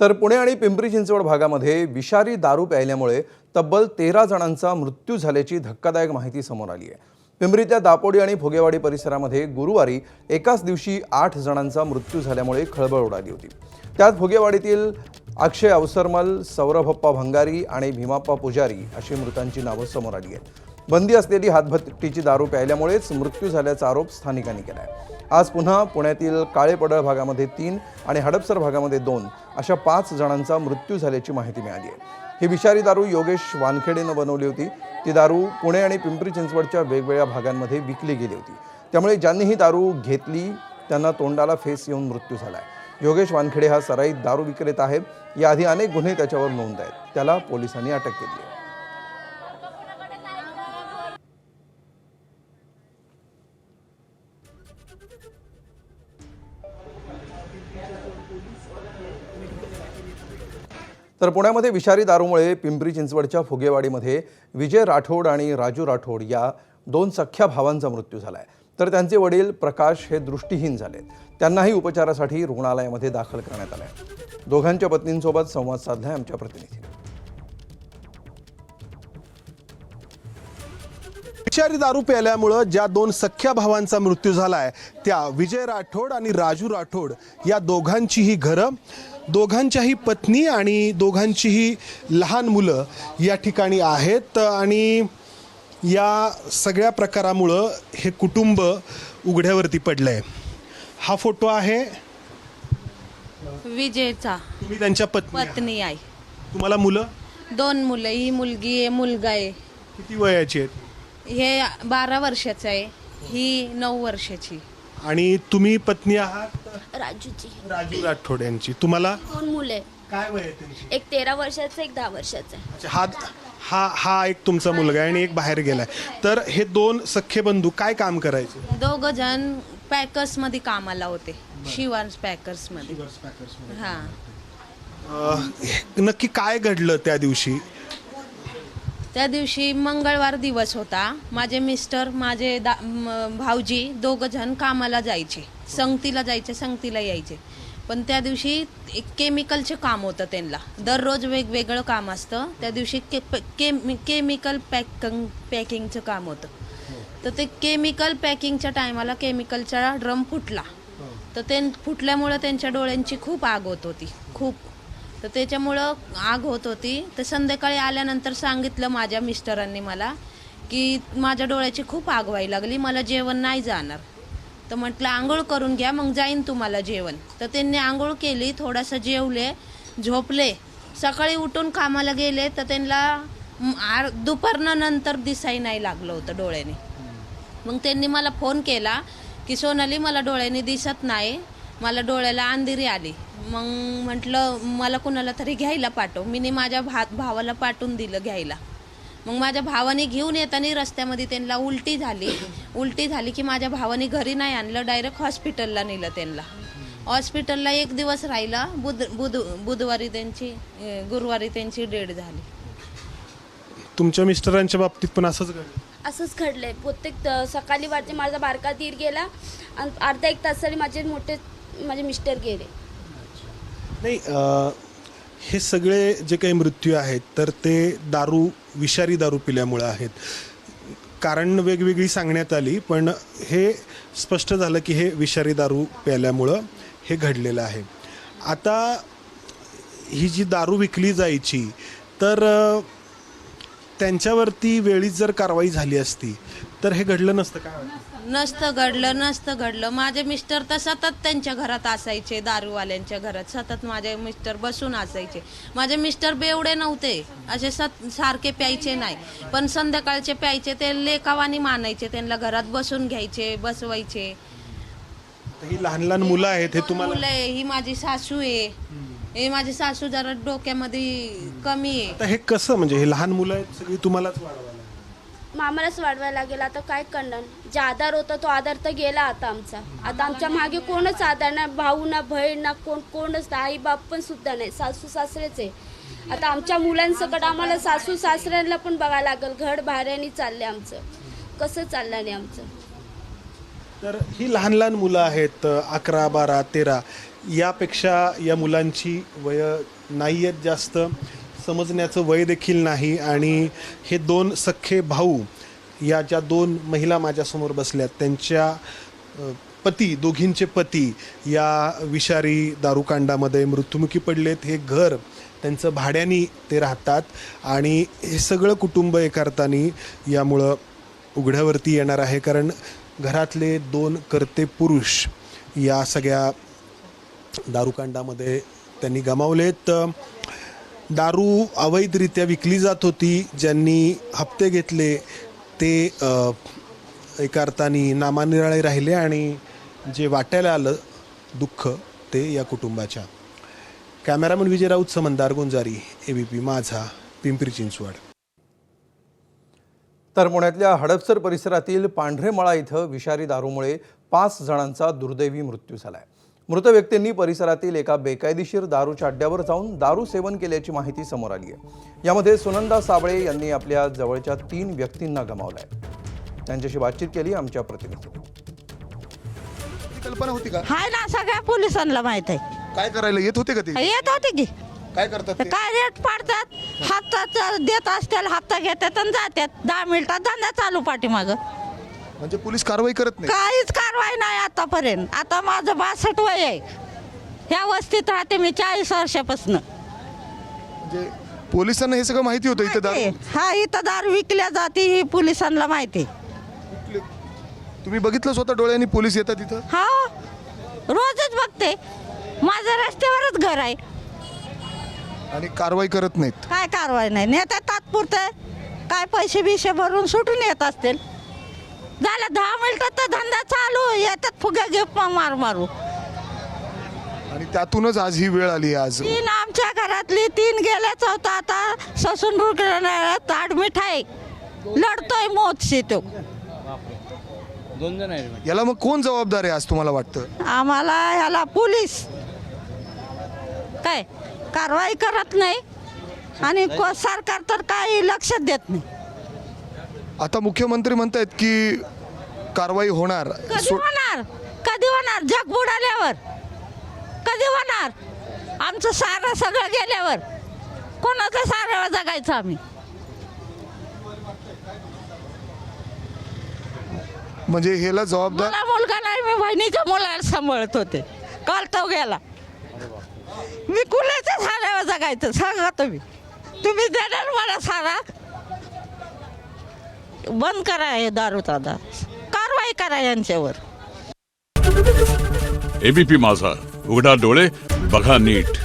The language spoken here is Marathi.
तर पुणे आणि पिंपरी चिंचवड भागामध्ये विषारी दारू प्यायल्यामुळे तब्बल 13 जणांचा मृत्यू झाल्याची धक्कादायक माहिती समोर आली आहे। पिंपरीतल्या दापोडी आणि भोगेवाडी परिसरामध्ये गुरुवारी एकाच दिवशी 8 जणांचा मृत्यू झाल्यामुळे खळबळ उडाली होती। त्यात भोगेवाडीतील अक्षय अवसरमल, सौरभप्पा भंगारी आणि भीमाप्पा पुजारी अशी मृतांची नावं समोर आली आहेत। बंदी असलेली हातभट्टीची दारू प्यायल्यामुळेच मृत्यू झाल्याचा आरोप स्थानिकांनी केला आहे। आज पुन्हा पुण्यातील काळेपडळ भागामध्ये 3 आणि हडपसर भागामध्ये 2 अशा 5 जणांचा मृत्यू झाल्याची माहिती मिळाली आहे। ही विषारी दारू योगेश वानखेडेनं बनवली होती। ती दारू पुणे आणि पिंपरी चिंचवडच्या वेगवेगळ्या भागांमध्ये विकली गेली होती। त्यामुळे ज्यांनी ही दारू घेतली त्यांना तोंडाला फेस येऊन मृत्यू झालाय। योगेश वानखेडे हा सराईत दारू विक्रेता आहे। याआधी अनेक गुन्हे त्याच्यावर नोंद आहेत। त्याला पोलिसांनी अटक केली आहे। तर पुण्यामध्ये विषारी दारूमुळे पिंपरी चिंचवडच्या फुगेवाडीमध्ये विजय राठोड आणि राजू राठोड या 2 सख्ख्या भावांचा मृत्यू झालाय। तर त्यांचे वडील प्रकाश हे दृष्टीहीन झालेत। त्यांनाही उपचारासाठी रुग्णालयामध्ये दाखल करण्यात आलंय। दोघांच्या पत्नींसोबत संवाद साधलाय आमच्या प्रतिनिधीने। विषारी दारू प्यायल्यामुळे ज्या 2 सख्ख्या भावांचा मृत्यू झालाय त्या विजय राठोड आणि राजू राठोड या दोघांचीही घरं, दोघांच्याही पत्नी आणि दोघांचीही लहान मुलं या ठिकाणी आहेत। आणि या सगळ्या प्रकारामुळं हे कुटुंब उघड्यावरती पडलंय। हा फोटो आहे विजयचा। तुम्ही त्यांच्या पत्नी आहे। तुम्हाला मुलं? 2 मुलं, ही मुलगी आहे, मुलगा आहे। किती वयाची आहेत? हे 12 वर्षाचं आहे, ही 9 वर्षाची। आणि तुम्ही पत्नी आहात? राजूची। राजू राठोड यांची। तुम्हाला 2 मुले। काय वय आहे त्यांची? एक 13 वर्षाचं, एक 10 वर्षाचं आहे। अच्छा, हा एक तुमचा मुलगा आहे आणि एक बाहेर गेलाय। तर हे 2 सख्खे बंधू काय काम करायचे? 2 जण पॅकर्स मध्ये कामाला होते, शिवांश पॅकर्स मध्ये। हा, नक्की काय घडलं त्या दिवशी? त्या दिवशी मंगळवार दिवस होता। माझे मिस्टर, माझे भाऊजी 2 जण कामाला जायचे, संगतीला जायचे, संगतीला यायचे। पण त्या दिवशी एक केमिकलचे काम होतं त्यांना। दररोज वेगवेगळं काम असतं। त्या दिवशी केमिकल पॅकिंगचं काम होतं। तर ते केमिकल पॅकिंगच्या टायमाला केमिकलचा ड्रम फुटला। तर ते फुटल्यामुळं त्यांच्या डोळ्यांची खूप आग होत होती, खूप। तर त्याच्यामुळं आग होत होती। तर संध्याकाळी आल्यानंतर सांगितलं माझ्या मिस्टरांनी मला की माझ्या डोळ्याची खूप आग व्हायला लागली, मला जेवण नाही जाणार। तर म्हटलं आंघोळ करून घ्या, मग जाईन तुम्हाला जेवण। तर त्यांनी आंघोळ केली, थोडंसं जेवले, झोपले। सकाळी उठून कामाला गेले तर त्यांना दुपारनं नंतर दिसाई नाही लागलं होतं डोळ्याने। मग त्यांनी मला फोन केला की सोनाली, मला डोळ्याने दिसत नाही, मला डोळ्याला अंधेरी आली। मग म्हटलं मला कुणाला तरी घ्यायला पाठव। मी माझ्या भावाला पाठवून दिलं घ्यायला। मग माझ्या भावाने घेऊन येताना रस्त्यामध्ये त्यांना उलटी झाली की माझ्या भावाने घरी नाही आणलं, डायरेक्ट हॉस्पिटलला नेलं त्यांना। हॉस्पिटलला 1 दिवस राहिला। गुरुवारी त्यांची डेथ झाली। तुमच्या मिस्टरांच्या बाबतीत पण असंच घडलं? असंच घडलंय। प्रत्येक सकाळी वाटते माझा बारका दीर गेला आणि अर्धा 1 तासाने माझे मिस्टर गेले। नाही, हे सगळे जे काही मृत्यू आहेत तर ते विषारी दारू पिल्यामुळे आहेत। कारण वेगवेगळी सांगण्यात आली, पण हे स्पष्ट झालं की हे विषारी दारू प्यायल्यामुळं हे घडलेलं आहे। आता ही जी दारू विकली जायची तर त्यांच्यावरती वेळीच जर कारवाई झाली असती तर हे घडलं नसतं का? नसतं घडलं। माझे मिस्टर तर सतत त्यांच्या घरात असायचे, दारूवाल्यांच्या घरात सतत माझे मिस्टर बसून असायचे। माझे मिस्टर बेवडे नव्हते, असे सारखे प्यायचे नाही, पण संध्याकाळचे प्यायचे। ते लेकावानी मानायचे, त्यांना घरात बसून घ्यायचे, बसवायचे। ही लहान लहान मुलं आहेत, हे तुम्हाला? मुलं आहे, ही माझी सासू आहे। हे माझी सासू जरा डोक्यामध्ये कमी आहे। आता हे कसं, म्हणजे हे लहान मुलं आहेत सगळी, तुम्हालाच वाढवायला? मामालाच वाढवायला लागेल। आता काय करणार? जे आधार होता तो आधार तर गेला आता आमचा। आता आमच्या मागे कोणच आधार नाही, भाऊ ना बहीण ना, कोणच नाही, आई बाप पण सुद्धा नाही, सासू सासरेच आहे। आता आमच्या मुलांसकट आम्हाला सासू सासऱ्यांना पण बघायला लागेल। घर भाड्याने चालले आमचं, कसं चाललं नाही आमचं। तर ही लहान लहान मुलं आहेत, 11, 12, 13, यापेक्षा या मुलांची वय नाही आहेत जास्त, समजण्याचं वय देखील नाही. आणि हे दोन सख्खे भाऊ, या ज्या दोन महिला माझ्यासमोर बसल्यात, त्यांच्या पती, दोघींचे पती या विषारी दारूकांडामध्ये मृत्युमुखी पडलेत. हे घर त्यांचं भाड्याने ते राहतात आणि हे सगळं कुटुंब एकारतानी यामुळं उघड्यावरती येणार आहे. कारण घरातले दोन कर्ते पुरुष या सगळ्या दारूकांडामध्ये त्यांनी गमावलेत. दारू अवैधरित्या विकली जात होती. ज्यांनी हप्ते घेतले ते एका अर्थाने नामानिराळे राहिले आणि जे वाट्याला आलं दुःख ते या कुटुंबाच्या. कॅमेरामन विजय राऊत, समंदार गुंजारी, ABP माझा, पिंपरी चिंचवड. तर पुण्यातल्या हडपसर परिसरातील पांढरेमळा इथं विषारी दारूमुळे 5 जणांचा दुर्दैवी मृत्यू झालाय. मृत व्यक्तींनी परिसरातील एका बेकायदेशीर दारूच्या अड्ड्यावर जाऊन दारू सेवन केल्याची माहिती समोर आली आहे. यामध्ये सुनंदा साबळे यांनी आपल्या जवळच्या 3 व्यक्तींना गमावलाय. त्यांच्याशी बातचीत केली आमच्या प्रतिनिधींनी. कल्पना होती का? हाय ना, सगळ्या पोलिसांना माहित आहे. काय करायला येत होते का ते? येत होते की. काय करतात ते? काय रेट पाडतात, हप्ता देत असतील, हप्ता घेतात आणि जातात. 10 मिनिटात धंदा चालू पाठीमाग. म्हणजे पोलीस कारवाई करत नाही? काहीच कारवाई नाही आतापर्यंत. आता माझं 62 वय आहे. ह्या वस्तीत राहते मी 40 वर्षापासून. म्हणजे पोलिसांना हे सगळं माहिती होतं इथं दारू? हा, इथं दारू विकल्या जाते ही पोलिसांना माहिती. तुम्ही बघितलं स्वतः डोळ्यांनी पोलीस येतात इथं? हा, रोजच बघते. माझं रस्त्यावरच घर आहे. आणि कारवाई करत नाहीत? काय कारवाई नाही. नेतात तात्पुरते, काय पैसे बिशे भरून सुटून येत असतील. झालं 10 मिनिटात तर धंदा चालू. येतात फुगा घेऊन मार मारू. आणि त्यातूनच आज ही वेळ आली आहे. आज 3 आमच्या घरातली 3 गेल्याच होतं. आता ससून रुग्णालयात ॲडमिट आहे. लढतोय मोतशी तो. याला मग कोण जबाबदार आहे आज तुम्हाला वाटतं? आम्हाला ह्याला पोलीस काय कारवाई करत नाही आणि सरकार तर काही लक्ष देत नाही. आता मुख्यमंत्री म्हणतायत की कारवाई होणार. कधी होणार? कधी होणार? जग बुडाल्यावर कधी होणार? आमचं सारं सगळं गेल्यावर कोणाचं सारं जगायचं आम्ही? म्हणजे ह्याला जबाबदार मला मुलगा नाही, मी बहिणीच्या मुलाला सांभाळत होते. काल तो गेला. मी कुणाच्या साऱ्यावर जगायचं सांगा तुम्ही? तुम्ही देणार मला सारा? बंद करा हे दारूचा दार. कारवाई करा यांच्यावर. ABP माझा, उघडा डोळे बघा नीट.